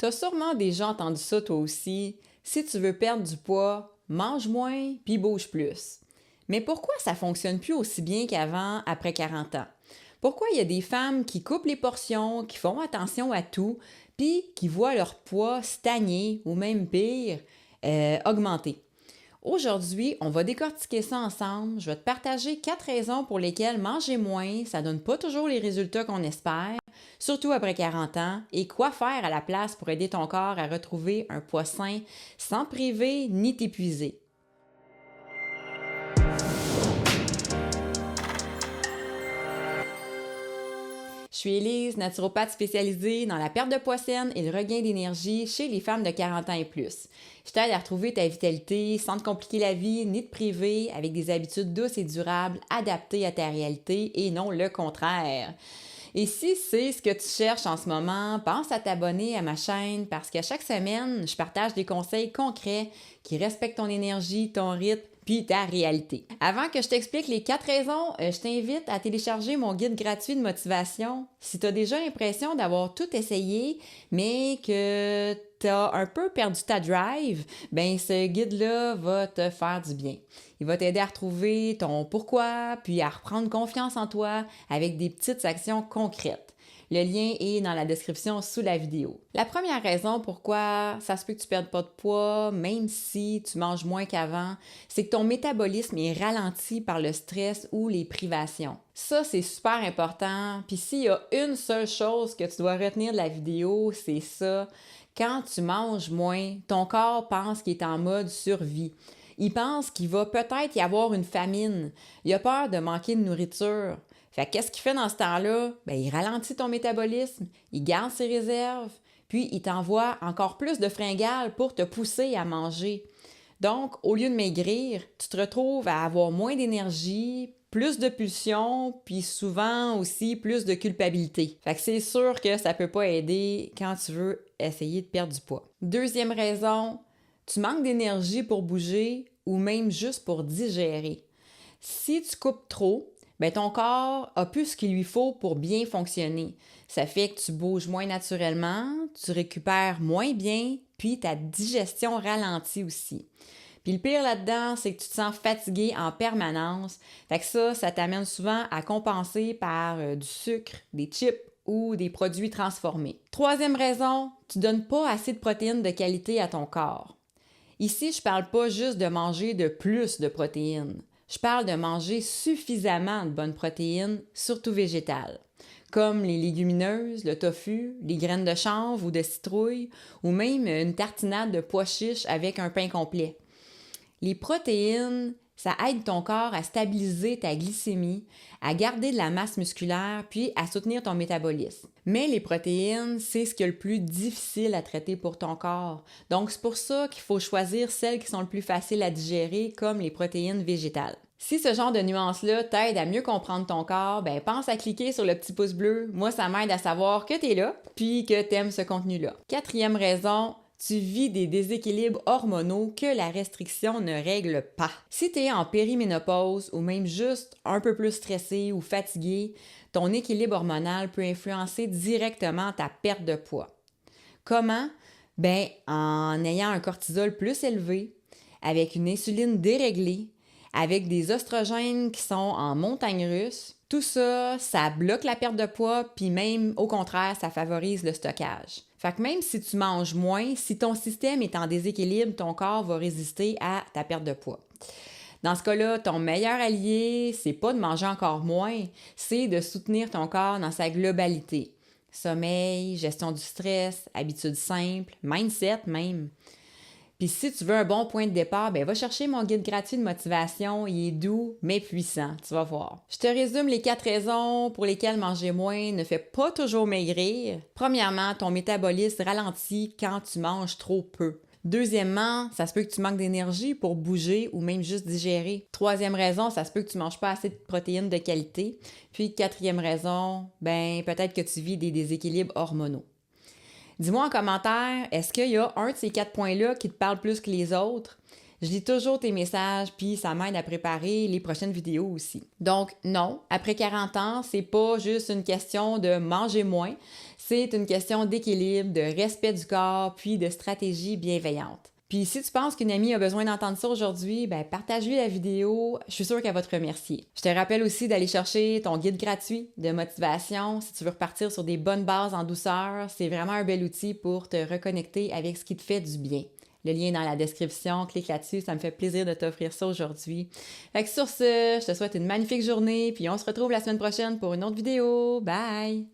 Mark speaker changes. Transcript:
Speaker 1: T'as sûrement déjà entendu ça toi aussi. Si tu veux perdre du poids, mange moins puis bouge plus. Mais pourquoi ça fonctionne plus aussi bien qu'avant après 40 ans? Pourquoi il y a des femmes qui coupent les portions, qui font attention à tout, puis qui voient leur poids stagner ou même pire, augmenter? Aujourd'hui, on va décortiquer ça ensemble. Je vais te partager 4 raisons pour lesquelles manger moins, ça donne pas toujours les résultats qu'on espère, surtout après 40 ans, et quoi faire à la place pour aider ton corps à retrouver un poids sain sans priver ni t'épuiser. Je suis Élise, naturopathe spécialisée dans la perte de poids saine et le regain d'énergie chez les femmes de 40 ans et plus. Je t'aide à retrouver ta vitalité sans te compliquer la vie ni te priver avec des habitudes douces et durables adaptées à ta réalité et non le contraire. Et si c'est ce que tu cherches en ce moment, pense à t'abonner à ma chaîne parce qu'à chaque semaine, je partage des conseils concrets qui respectent ton énergie, ton rythme puis ta réalité. Avant que je t'explique les 4 raisons, je t'invite à télécharger mon guide gratuit de motivation. Si tu as déjà l'impression d'avoir tout essayé, mais que tu as un peu perdu ta drive, ben ce guide-là va te faire du bien. Il va t'aider à retrouver ton pourquoi, puis à reprendre confiance en toi avec des petites actions concrètes. Le lien est dans la description sous la vidéo. La première raison pourquoi ça se peut que tu ne perdes pas de poids, même si tu manges moins qu'avant, c'est que ton métabolisme est ralenti par le stress ou les privations. Ça, c'est super important. Puis s'il y a une seule chose que tu dois retenir de la vidéo, c'est ça. Quand tu manges moins, ton corps pense qu'il est en mode survie. Il pense qu'il va peut-être y avoir une famine. Il a peur de manquer de nourriture. Fait qu'est-ce qu'il fait dans ce temps-là? Ben, il ralentit ton métabolisme, il garde ses réserves, puis il t'envoie encore plus de fringales pour te pousser à manger. Donc, au lieu de maigrir, tu te retrouves à avoir moins d'énergie, plus de pulsions, puis souvent aussi plus de culpabilité. Fait que c'est sûr que ça peut pas aider quand tu veux essayer de perdre du poids. Deuxième raison, tu manques d'énergie pour bouger ou même juste pour digérer. Si tu coupes trop, ben ton corps a plus ce qu'il lui faut pour bien fonctionner. Ça fait que tu bouges moins naturellement, tu récupères moins bien, puis ta digestion ralentit aussi. Puis le pire là-dedans, c'est que tu te sens fatigué en permanence. Fait que ça t'amène souvent à compenser par du sucre, des chips ou des produits transformés. Troisième raison, tu donnes pas assez de protéines de qualité à ton corps. Ici, je parle pas juste de manger de plus de protéines. Je parle de manger suffisamment de bonnes protéines, surtout végétales, comme les légumineuses, le tofu, les graines de chanvre ou de citrouille, ou même une tartinade de pois chiches avec un pain complet. Les protéines, ça aide ton corps à stabiliser ta glycémie, à garder de la masse musculaire, puis à soutenir ton métabolisme. Mais les protéines, c'est ce qui est le plus difficile à traiter pour ton corps. Donc, c'est pour ça qu'il faut choisir celles qui sont le plus faciles à digérer, comme les protéines végétales. Si ce genre de nuances-là t'aide à mieux comprendre ton corps, ben pense à cliquer sur le petit pouce bleu. Moi, ça m'aide à savoir que t'es là, puis que t'aimes ce contenu-là. Quatrième raison, tu vis des déséquilibres hormonaux que la restriction ne règle pas. Si tu es en périménopause ou même juste un peu plus stressé ou fatigué, ton équilibre hormonal peut influencer directement ta perte de poids. Comment? Ben, en ayant un cortisol plus élevé, avec une insuline déréglée, avec des oestrogènes qui sont en montagne russe. Tout ça, ça bloque la perte de poids, puis même, au contraire, ça favorise le stockage. Fait que même si tu manges moins, si ton système est en déséquilibre, ton corps va résister à ta perte de poids. Dans ce cas-là, ton meilleur allié, c'est pas de manger encore moins, c'est de soutenir ton corps dans sa globalité. Sommeil, gestion du stress, habitudes simples, mindset même. Puis si tu veux un bon point de départ, ben va chercher mon guide gratuit de motivation. Il est doux, mais puissant. Tu vas voir. Je te résume les 4 raisons pour lesquelles manger moins ne fait pas toujours maigrir. Premièrement, ton métabolisme ralentit quand tu manges trop peu. Deuxièmement, ça se peut que tu manques d'énergie pour bouger ou même juste digérer. Troisième raison, ça se peut que tu manges pas assez de protéines de qualité. Puis quatrième raison, ben peut-être que tu vis des déséquilibres hormonaux. Dis-moi en commentaire, est-ce qu'il y a un de ces 4 points-là qui te parle plus que les autres? Je lis toujours tes messages, puis ça m'aide à préparer les prochaines vidéos aussi. Donc non, après 40 ans, c'est pas juste une question de manger moins, c'est une question d'équilibre, de respect du corps, puis de stratégie bienveillante. Puis si tu penses qu'une amie a besoin d'entendre ça aujourd'hui, ben partage-lui la vidéo, je suis sûre qu'elle va te remercier. Je te rappelle aussi d'aller chercher ton guide gratuit de motivation si tu veux repartir sur des bonnes bases en douceur. C'est vraiment un bel outil pour te reconnecter avec ce qui te fait du bien. Le lien est dans la description, clique là-dessus, ça me fait plaisir de t'offrir ça aujourd'hui. Fait que sur ce, je te souhaite une magnifique journée, puis on se retrouve la semaine prochaine pour une autre vidéo. Bye!